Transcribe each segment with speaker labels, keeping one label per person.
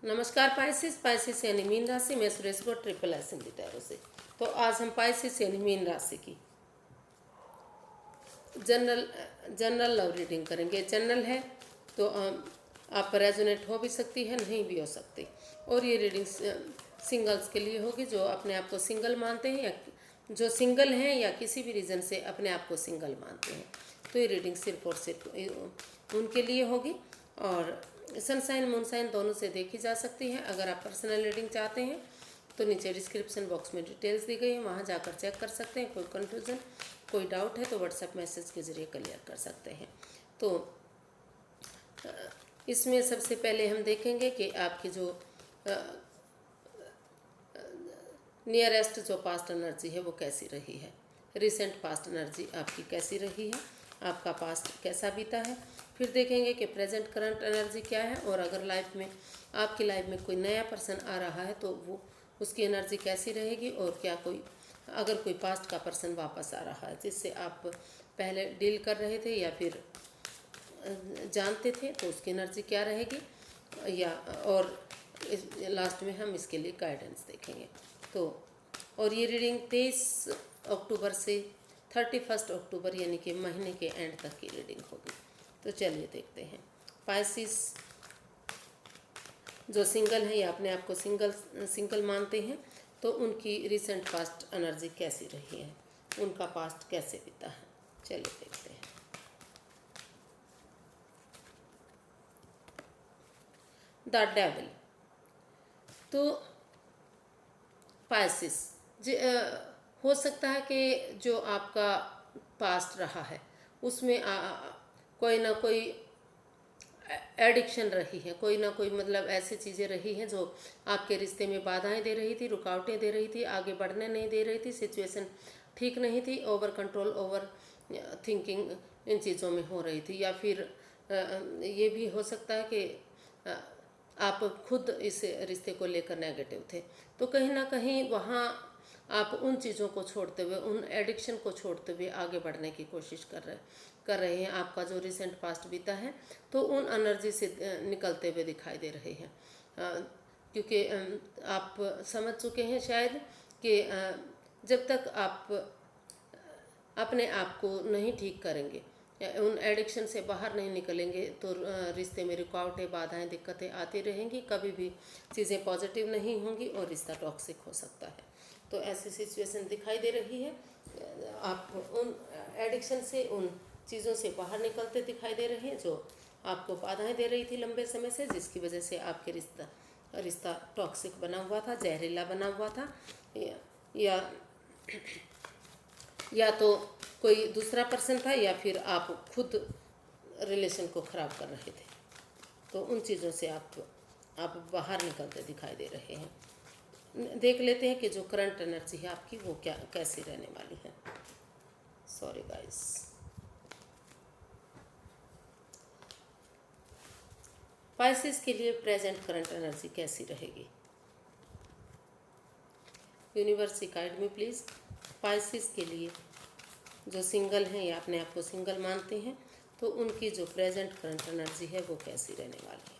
Speaker 1: नमस्कार Pisces. Pisces यानी mean राशि में सुरेश को ट्रिपल एस हिंदी टैरो से। तो आज हम पाइसेस यानी मीन राशि की जनरल लव रीडिंग करेंगे। जनरल है तो आप पर रेजोनेट हो भी सकती है, नहीं भी हो सकती। और ये रीडिंग सिंगल्स के लिए होगी जो अपने आप को सिंगल मानते हैं या जो सिंगल हैं या किसी भी रीज़न से अपने आप को सिंगल मानते हैं। तो ये रीडिंग सिर्फ और सिर्फ उनके लिए होगी और सनसाइन मूनसाइन दोनों से देखी जा सकती है। अगर आप पर्सनल रीडिंग चाहते हैं तो नीचे डिस्क्रिप्शन बॉक्स में डिटेल्स दी गई है, वहाँ जाकर चेक कर सकते हैं। कोई कन्फ्यूज़न कोई डाउट है तो व्हाट्सएप मैसेज के ज़रिए क्लियर कर सकते हैं। तो इसमें सबसे पहले हम देखेंगे कि आपकी जो नियरेस्ट जो पास्ट एनर्जी है वो कैसी रही है। रिसेंट पास्ट एनर्जी आपकी कैसी रही है, आपका पास्ट कैसा बीता है। फिर देखेंगे कि प्रेजेंट करंट एनर्जी क्या है और अगर लाइफ में आपकी लाइफ में कोई नया पर्सन आ रहा है तो वो उसकी एनर्जी कैसी रहेगी और क्या कोई अगर कोई पास्ट का पर्सन वापस आ रहा है जिससे आप पहले डील कर रहे थे या फिर जानते थे तो उसकी एनर्जी क्या रहेगी या और लास्ट में हम इसके लिए गाइडेंस देखेंगे। तो और ये रीडिंग 23 अक्टूबर से 31 अक्टूबर यानी कि महीने के एंड तक की रीडिंग होगी। तो चलिए देखते हैं। पाइसेस जो सिंगल है या अपने आप को सिंगल मानते हैं तो उनकी रिसेंट पास्ट एनर्जी कैसी रही है, उनका पास्ट कैसे बीता है। चलिए देखते हैं। The devil. तो पाइसेस हो सकता है कि जो आपका पास्ट रहा है उसमें कोई ना कोई एडिक्शन रही है, कोई ना कोई मतलब ऐसी चीज़ें रही हैं जो आपके रिश्ते में बाधाएं दे रही थी, रुकावटें दे रही थी, आगे बढ़ने नहीं दे रही थी, सिचुएशन ठीक नहीं थी, over control over thinking in चीज़ों में हो रही थी। या फिर ये भी हो सकता है कि आप खुद इस रिश्ते को लेकर नेगेटिव थे। तो कहीं ना कहीं वहाँ आप उन चीज़ों को छोड़ते हुए, उन एडिक्शन को छोड़ते हुए आगे बढ़ने की कोशिश कर रहे हैं। आपका जो रिसेंट पास्ट बीता है तो उन एनर्जी से निकलते हुए दिखाई दे रहे हैं क्योंकि आप समझ चुके हैं शायद कि जब तक आप अपने आप को नहीं ठीक करेंगे, उन एडिक्शन से बाहर नहीं निकलेंगे तो रिश्ते में रुकावटें, बाधाएं, दिक्कतें आती रहेंगी, कभी भी चीज़ें पॉजिटिव नहीं होंगी और रिश्ता टॉक्सिक हो सकता है। तो ऐसी सिचुएशन दिखाई दे रही है। आप उन एडिक्शन से, उन चीज़ों से बाहर निकलते दिखाई दे रहे हैं जो आपको बाधाएं दे रही थी लंबे समय से, जिसकी वजह से आपके रिश्ता टॉक्सिक बना हुआ था, जहरीला बना हुआ था या तो कोई दूसरा पर्सन था या फिर आप खुद रिलेशन को ख़राब कर रहे थे। तो उन चीज़ों से आप बाहर निकलते दिखाई दे रहे हैं। देख लेते हैं कि जो करंट एनर्जी है आपकी वो कैसी रहने वाली है। Sorry guys. पाइसेस के लिए प्रेजेंट करंट एनर्जी कैसी रहेगी। Universe guide me please. Pisces के लिए जो सिंगल हैं या अपने आप को सिंगल मानते हैं तो उनकी जो प्रेजेंट करंट एनर्जी है वो कैसी रहने वाली है।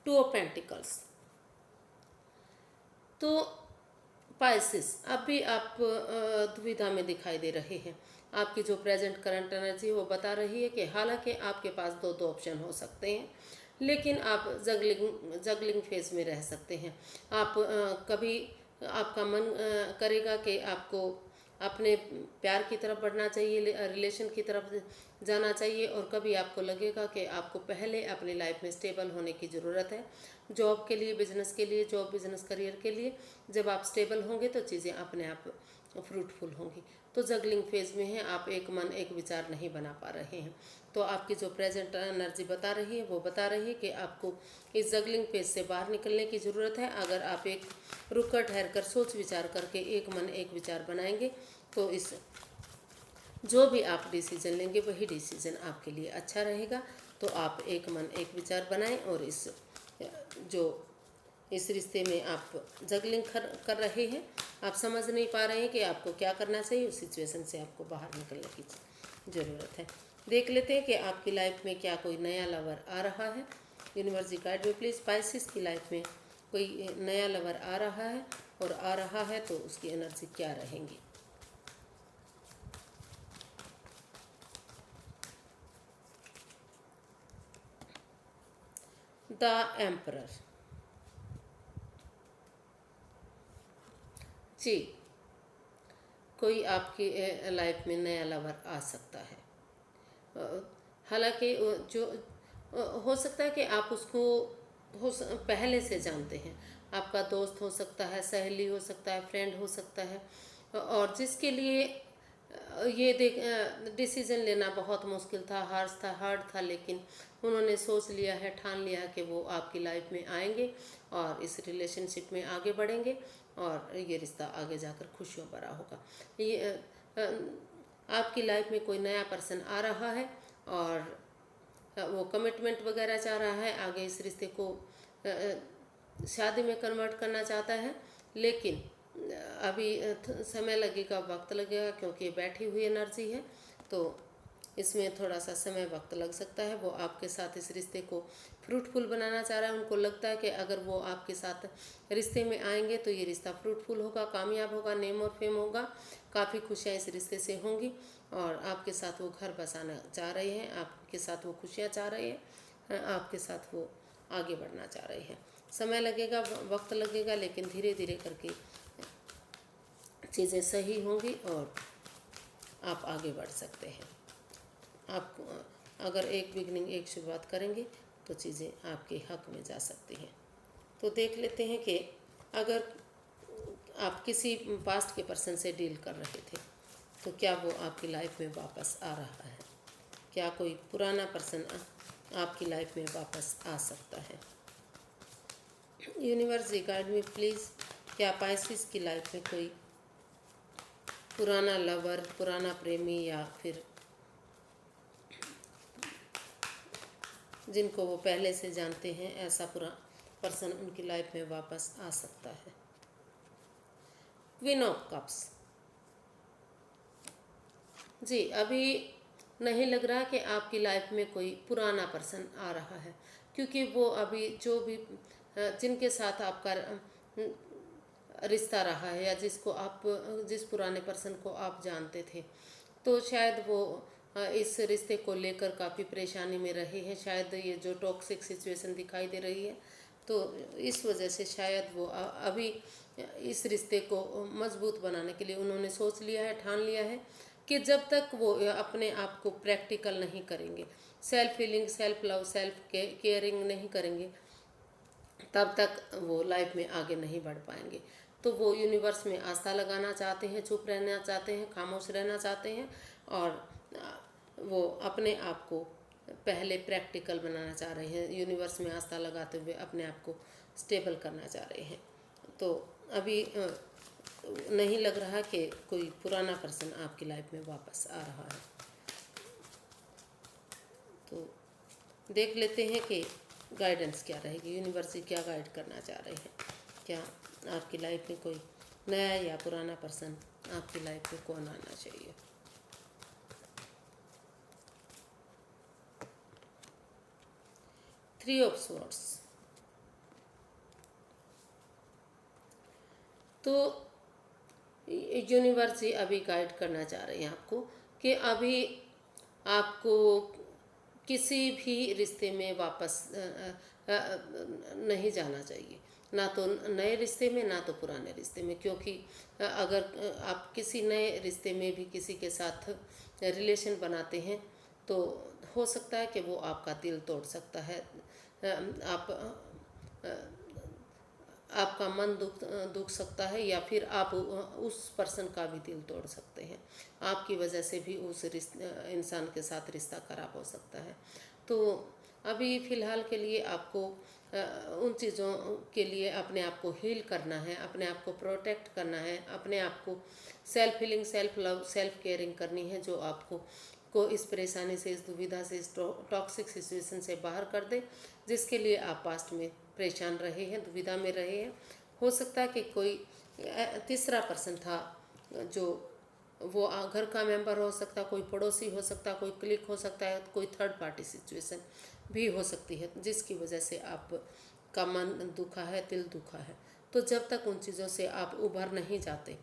Speaker 1: 2 ऑफ पेंटिकल्स। तो पाइसेस अब भी आप दुविधा में दिखाई दे रहे हैं। आपकी जो प्रेजेंट करंट एनर्जी वो बता रही है कि हालांकि आपके पास दो ऑप्शन हो सकते हैं लेकिन आप जगलिंग फेज में रह सकते हैं। आप कभी आपका मन करेगा कि आपको अपने प्यार की तरफ बढ़ना चाहिए, रिलेशन की तरफ जाना चाहिए, और कभी आपको लगेगा कि आपको पहले अपनी लाइफ में स्टेबल होने की ज़रूरत है। जॉब के लिए, बिजनेस के लिए, जॉब बिजनेस करियर के लिए जब आप स्टेबल होंगे तो चीज़ें अपने आप फ्रूटफुल होंगी। तो जगलिंग फेज में है, आप एक मन एक विचार नहीं बना पा रहे हैं। तो आपकी जो प्रेजेंट एनर्जी बता रही है वो बता रही है कि आपको इस जगलिंग फेज से बाहर निकलने की ज़रूरत है। अगर आप एक रुक कर ठहर कर सोच विचार करके एक मन एक विचार बनाएंगे तो इस जो भी आप डिसीजन लेंगे वही डिसीजन आपके लिए अच्छा रहेगा। तो आप एक मन एक विचार बनाएं और इस रिश्ते में आप जगलिंग कर रहे हैं, आप समझ नहीं पा रहे हैं कि आपको क्या करना चाहिए, उस सिचुएशन से आपको बाहर निकलने की ज़रूरत है। देख लेते हैं कि आपकी लाइफ में क्या कोई नया लवर आ रहा है। यूनिवर्स गाइड में प्लीज़ स्पाइसिस की लाइफ में कोई नया लवर आ रहा है, और आ रहा है तो उसकी एनर्जी क्या रहेंगी। The emperor. जी, कोई आपकी लाइफ में नया लवर आ सकता है। हालांकि जो हो सकता है कि आप उसको पहले से जानते हैं। आपका दोस्त हो सकता है, सहेली हो सकता है, फ्रेंड हो सकता है, और जिसके लिए ये डिसीजन लेना बहुत मुश्किल था, हार्ड था, लेकिन उन्होंने सोच लिया है, ठान लिया है कि वो आपकी लाइफ में आएंगे और इस रिलेशनशिप में आगे बढ़ेंगे, और ये रिश्ता आगे जाकर खुशियों भरा होगा। ये आपकी लाइफ में कोई नया पर्सन आ रहा है और वो कमिटमेंट वगैरह चाह रहा है, आगे इस रिश्ते को शादी में कन्वर्ट करना चाहता है, लेकिन अभी समय लगेगा, वक्त लगेगा, क्योंकि ये बैठी हुई एनर्जी है, तो इसमें थोड़ा सा समय वक्त लग सकता है। वो आपके साथ इस रिश्ते को फ्रूटफुल बनाना चाह रहा है। उनको लगता है कि अगर वो आपके साथ रिश्ते में आएंगे तो ये रिश्ता फ्रूटफुल होगा, कामयाब होगा, नेम और फेम होगा, काफ़ी खुशियाँ इस रिश्ते से होंगी, और आपके साथ वो घर बसाना चाह रहे हैं, आपके साथ वो खुशियाँ चाह रहे हैं, आपके साथ वो आगे बढ़ना चाह रहे हैं। समय लगेगा, वक्त लगेगा, लेकिन धीरे धीरे करके चीज़ें सही होंगी और आप आगे बढ़ सकते हैं। आप अगर एक बिगनिंग, एक शुरुआत करेंगे तो चीज़ें आपके हक में जा सकती हैं। तो देख लेते हैं कि अगर आप किसी पास्ट के पर्सन से डील कर रहे थे तो क्या वो आपकी लाइफ में वापस आ रहा है। क्या कोई पुराना पर्सन आपकी लाइफ में वापस आ सकता है। यूनिवर्स गाइड में प्लीज़, क्या पाइसिस की लाइफ में कोई पुराना लवर, पुराना प्रेमी, या फिर जिनको वो पहले से जानते हैं, ऐसा पूरा पर्सन उनकी लाइफ में वापस आ सकता है। Queen of cups. जी, अभी नहीं लग रहा कि आपकी लाइफ में कोई पुराना पर्सन आ रहा है, क्योंकि वो अभी जो भी जिनके साथ आपका रिश्ता रहा है, या जिस पुराने पर्सन को आप जानते थे, तो शायद वो इस रिश्ते को लेकर काफ़ी परेशानी में रहे हैं। शायद ये जो टॉक्सिक सिचुएशन दिखाई दे रही है, तो इस वजह से शायद वो अभी इस रिश्ते को मजबूत बनाने के लिए उन्होंने सोच लिया है, ठान लिया है कि जब तक वो अपने आप को प्रैक्टिकल नहीं करेंगे, self healing, self love, self caring नहीं करेंगे, तब तक वो लाइफ में आगे नहीं बढ़ पाएंगे। तो वो यूनिवर्स में आस्था लगाना चाहते हैं, चुप रहना चाहते हैं, खामोश रहना चाहते हैं, और वो अपने आप को पहले प्रैक्टिकल बनाना चाह रहे हैं। यूनिवर्स में आस्था लगाते हुए अपने आप को स्टेबल करना चाह रहे हैं। तो अभी नहीं लग रहा कि कोई पुराना पर्सन आपकी लाइफ में वापस आ रहा है। तो देख लेते हैं कि गाइडेंस क्या रहेगी, यूनिवर्स क्या गाइड करना चाह रहे हैं। क्या आपकी लाइफ में कोई नया या पुराना पर्सन आपकी लाइफ में कौन आना चाहिए। Three of swords. तो यूनिवर्स ही अभी गाइड करना चाह रहे हैं आपको कि अभी आपको किसी भी रिश्ते में वापस नहीं जाना चाहिए, ना तो नए रिश्ते में, ना तो पुराने रिश्ते में, क्योंकि अगर आप किसी नए रिश्ते में भी किसी के साथ रिलेशन बनाते हैं तो हो सकता है कि वो आपका दिल तोड़ सकता है। आप आपका मन दुख सकता है, या फिर आप उस पर्सन का भी दिल तोड़ सकते हैं। आपकी वजह से भी उस इंसान के साथ रिश्ता खराब हो सकता है। तो अभी फ़िलहाल के लिए आपको उन चीज़ों के लिए अपने आप को हील करना है, अपने आप को प्रोटेक्ट करना है, अपने आप को self healing, self love, self caring करनी है, जो आपको इस परेशानी से, इस दुविधा से, इस टॉक्सिक सिचुएशन से बाहर कर दे, जिसके लिए आप पास्ट में परेशान रहे हैं, दुविधा में रहे हैं। हो सकता है कि कोई तीसरा पर्सन था जो वो घर का मेंबर हो सकता है, कोई पड़ोसी हो सकता है, कोई क्लिक हो सकता है, कोई थर्ड पार्टी सिचुएशन भी हो सकती है जिसकी वजह से आप का मन दुखा है, दिल दुखा है। तो जब तक उन चीज़ों से आप उभर नहीं जाते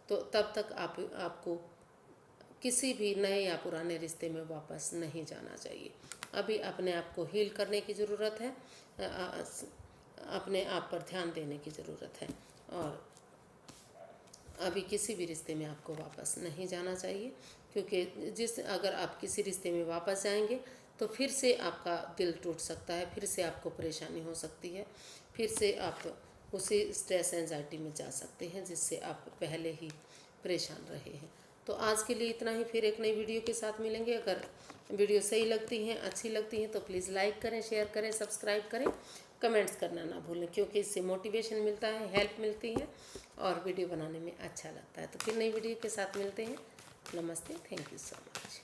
Speaker 1: तो तब तक आपको किसी भी नए या पुराने रिश्ते में वापस नहीं जाना चाहिए। अभी अपने आप को हील करने की ज़रूरत है, अपने आप पर ध्यान देने की ज़रूरत है और अभी किसी भी रिश्ते में आपको वापस नहीं जाना चाहिए, क्योंकि अगर आप किसी रिश्ते में वापस जाएंगे तो फिर से आपका दिल टूट सकता है, फिर से आपको परेशानी हो सकती है, फिर से आप उसी स्ट्रेस एंजाइटी में जा सकते हैं जिससे आप पहले ही परेशान रहे हैं। तो आज के लिए इतना ही, फिर एक नई वीडियो के साथ मिलेंगे। अगर वीडियो सही लगती हैं, अच्छी लगती हैं तो प्लीज़ लाइक करें, शेयर करें, सब्सक्राइब करें, कमेंट्स करना ना भूलें, क्योंकि इससे मोटिवेशन मिलता है, हेल्प मिलती है और वीडियो बनाने में अच्छा लगता है। तो फिर नई वीडियो के साथ मिलते हैं। नमस्ते, थैंक यू सो मच।